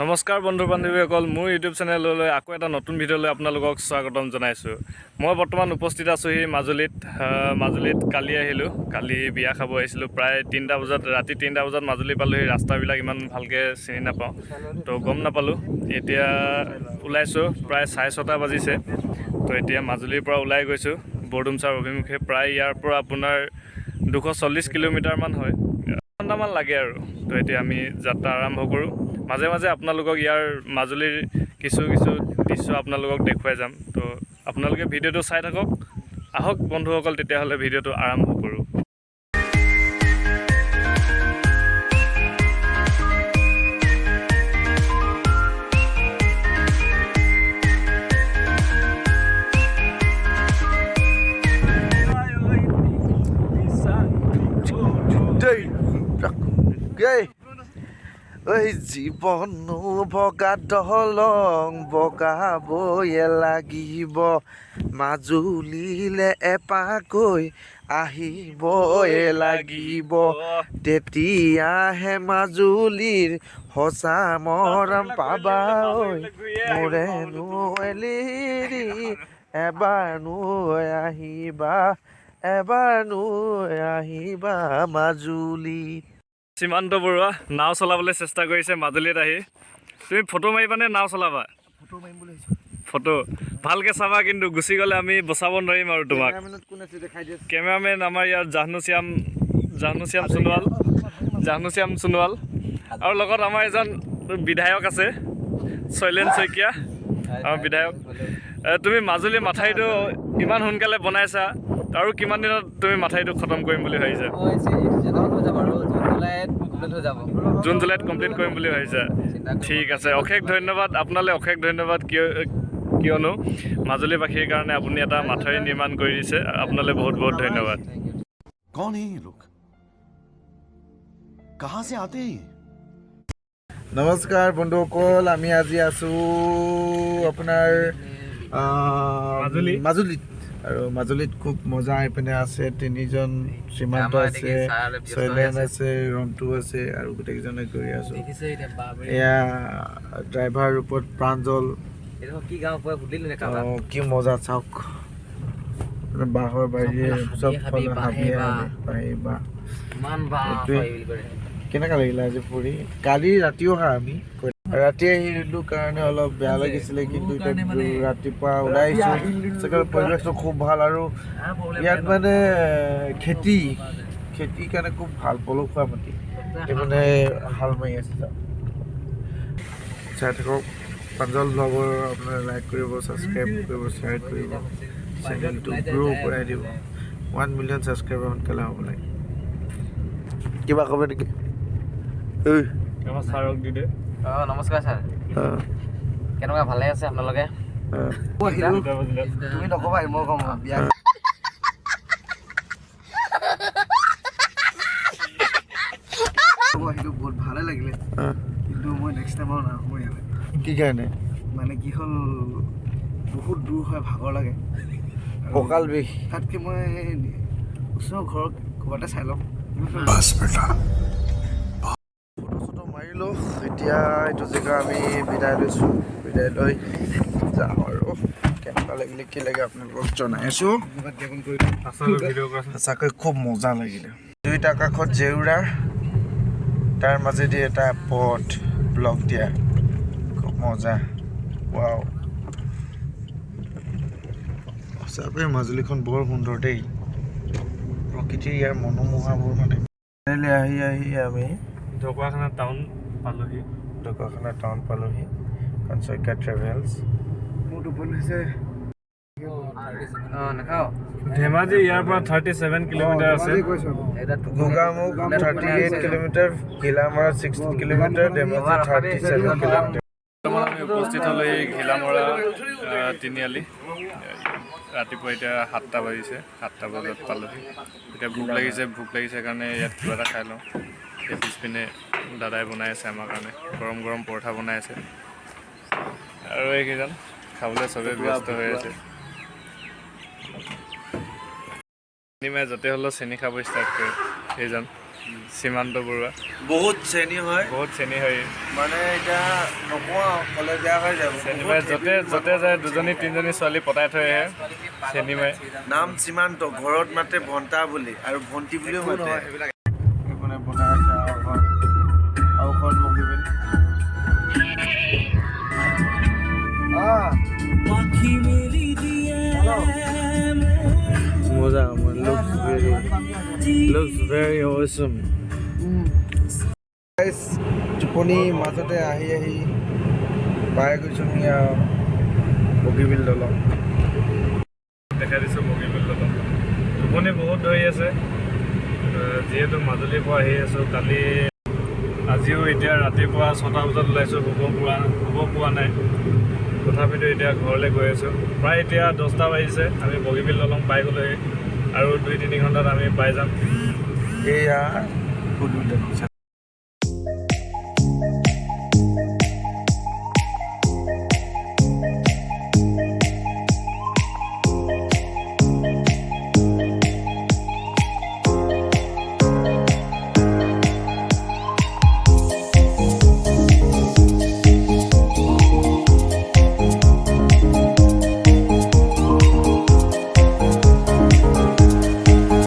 নমস্কাৰ বন্ধু বান্ধৱীসকল, মোৰ ইউটিউব চেনেললৈ আকৌ এটা নতুন ভিডিঅ'লৈ আপোনালোকক স্বাগতম জনাইছোঁ। মই বৰ্তমান উপস্থিত আছোঁহি মাজুলীত কালি আহিলোঁ। কালি বিয়া খাব আহিছিলোঁ। প্ৰায় 3টা বজাত, ৰাতি 3টা বজাত মাজুলী পালোঁহি। ৰাস্তাবিলাক ইমান ভালকৈ চিনি নাপাওঁ, তো গম নাপালোঁ। এতিয়া ওলাইছোঁ, প্ৰায় 6:30 বাজিছে। তো এতিয়া মাজুলীৰ পৰা ওলাই গৈছোঁ বৰডুমচাৰ অভিমুখে। প্ৰায় ইয়াৰ পৰা আপোনাৰ 240 কিলোমিটাৰমান হয়, ঘণ্টামান লাগে আৰু। তো এতিয়া আমি যাত্ৰা আৰম্ভ কৰোঁ। মাজে মাজে আপোনালোকক ইয়াৰ মাজুলীৰ কিছু দৃশ্য আপোনালোকক দেখুৱাই যাম। তো আপোনালোকে ভিডিঅ'টো চাই থাকক। আহক বন্ধুসকল, তেতিয়াহ'লে ভিডিঅ'টো আৰম্ভ কৰোঁ। জীবন বগা দলং বগাবয়ে লাগিব, মাজুলীলে এপাকৈ আহিবয়ে লাগিব, তেতিয়াহে মাজুলীৰ সঁচা মৰম পাবা। মোৰে নুৱেলিৰি এবাৰ নৈ আহিবা মাজুলীত। সীমান্ত বৰুৱা নাও চলাবলৈ চেষ্টা কৰিছে মাজুলীত আহি। তুমি ফটো মাৰিবানে নাও চলাবা? ফটো ভালকৈ চাবা, কিন্তু গুচি গ'লে আমি বচাব নোৱাৰিম আৰু তোমাক। কেমেৰামেন আমাৰ ইয়াৰ জাহ্নুশ্যাম সোণোৱাল, আৰু লগত আমাৰ এজন বিধায়ক আছে, শৈলেন শইকীয়া, আমাৰ বিধায়ক। তুমি মাজুলী মাথাউৰিটো ইমান সোনকালে বনাইছা, আৰু কিমান দিনত তুমি মাথাউৰিটো খতম কৰিম বুলি ভাবিছা? জুন জুলাইত কমপ্লিট কৰিম বুলি ভাবিছা? ঠিক আছে, অশেষ ধন্যবাদ আপোনালৈ, অশেষ ধন্যবাদ। কিয়নো মাজুলীবাসীৰ কাৰণে আপুনি এটা মাথাউৰি নিৰ্মাণ কৰি দিছে। আপোনালৈ বহুত বহুত ধন্যবাদ। कौन है ये लोग? कहाँ से आते हैं? নমস্কাৰ বন্ধুসকল, আমি আজি আছোঁ আপোনাৰ মাজুলীত। আৰু মাজুলীত খুব মজা এইপিনে আছে, 3জন সীমান্ত আছে, শৈলেন আছে, ৰন্টু আছে, আৰু গোটেইকেইজনে কৰি আছোঁ। এয়া ড্ৰাইভাৰ ৰূপত প্ৰাঞ্জল। কি মজা চাওক, বাঁহৰ বাৰীয়ে চবফালে কেনেকুৱা লাগিলে আজি ফুৰি? কালি ৰাতিও আমি ৰাতি আহিলোঁ কাৰণে অলপ বেয়া লাগিছিলে, কিন্তু এতিয়া ৰাতিপুৱা ওলাই আহিছোঁ। পৰিৱেশটো খুব ভাল, আৰু ইয়াত মানে খেতিৰ কাৰণে খুব ভাল, পলসুৱা মাটি। এই মানে হাল মাৰি আছে, চাই থাকক। প্ৰাঞ্জল ব্লগৰ আপোনাৰ লাইক কৰিব, ছাবস্ক্ৰাইব কৰিব, শ্বেয়াৰ কৰিব, চেনেলটো গ্ৰ' কৰাই দিব। 1 মিলিয়ন ছাবস্ক্ৰাইবাৰ সোনকালে হ'ব লাগে। কিবা ক'ব নেকি? ছাৰক দি দে। নমস্কাৰ ছাৰ, কেনেকুৱা? ভালে আছে আপোনালোকে? তুমি নকবা, মই কম। বিয়া সেইটো বহুত ভালে লাগিলে, কিন্তু মই নেক্সট টাইম আৰু নাহোঁ ইয়ালৈ। কি কাৰণে? মানে কি হ'ল, বহুত দূৰ হয়, ভাগৰ লাগে, কঁকাল বিষ। তাতকৈ মই ওচৰৰ ঘৰত ক'ৰবাতে চাই ল'ম। ফটো মাৰিলোঁ। এতিয়া এইটো জেগা আমি বিদায় লৈছোঁ। বিদায় লৈ যাওঁ আৰু কেনেকুৱা লাগিলে কি লাগে আপোনালোকক জনাই আছোঁ। সঁচাকৈ খুব মজা লাগিলে। দুইটা কাষত জেউৰা, তাৰ মাজেদি এটা পথ ব্লক দিয়া, খুব মজা। ৱাও, সঁচাকৈ মাজুলীখন বৰ সুন্দৰ দেই। প্ৰকৃতিৰ ইয়াৰ মনোমোহাবোৰ মানে আহি আমি ঢকুৱাখানা টাউন পালোহি। শইকীয়া ট্ৰেভেলছ। মোৰ টোপনি হৈছে। ধেমাজি ইয়াৰ পৰা 37 কিলোমিটাৰ আছে। Gogamukh 38 kilometre, Ghilamara 16 kilometre, Dhemaji 37 kilometre. আমি উপস্থিত হ'লেহি ঘিলামৰা তিনিআলি। ৰাতিপুৱা এতিয়া 7টা বাজিছে, 7টা বজাত পালোহি। এতিয়া ভোক লাগিছে কাৰণে ইয়াত কিবা এটা খাই লওঁ। এই পিছপিনে দাদাই বনাই আছে আমাৰ কাৰণে, গৰম গৰম পৰঠা বনাই আছে, আৰু এইকেইজন খাবলৈ চবেই ব্যস্ত হৈ আছে। য'তে হ'লেও চেনি খাব ষ্টাৰ্ট কৰে সেইজন। সীমান্ত বৰুৱা বহুত চেনি হয় বহুত চেনি হয় মানে এতিয়া নকওঁ ক'লে বেয়া হৈ যাব চেনি মাৰে য'তে যায় দুজনী তিনিজনী ছোৱালী পতাই থৈ আহে চেনি মাৰে নাম সীমান্ত ঘৰত মাতে ভণ্টা বুলি আৰু ভণ্টি বুলিও মাতে মানে বনাই আছে আওখন বগীবিল মজা looks very awesome guys টোপনি মাজতে আহি পাই গৈছো বগীবিল দলং দেখা দিছোঁ বগীবিল দলং টোপনি বহুত ধৰি আছে যিহেতু মাজুলীৰ পৰা আহি আছোঁ কালি আজিও এতিয়া ৰাতিপুৱা 6টা বজাত ওলাইছোঁ শুব পোৱা নাই তথাপিতো এতিয়া ঘৰলৈ গৈ আছোঁ প্ৰায় এতিয়া 10টা বাজিছে আমি বগীবিল দলং পাই গ'লোহি আৰু 2-3 ঘণ্টাত আমি পাই যাম এয়া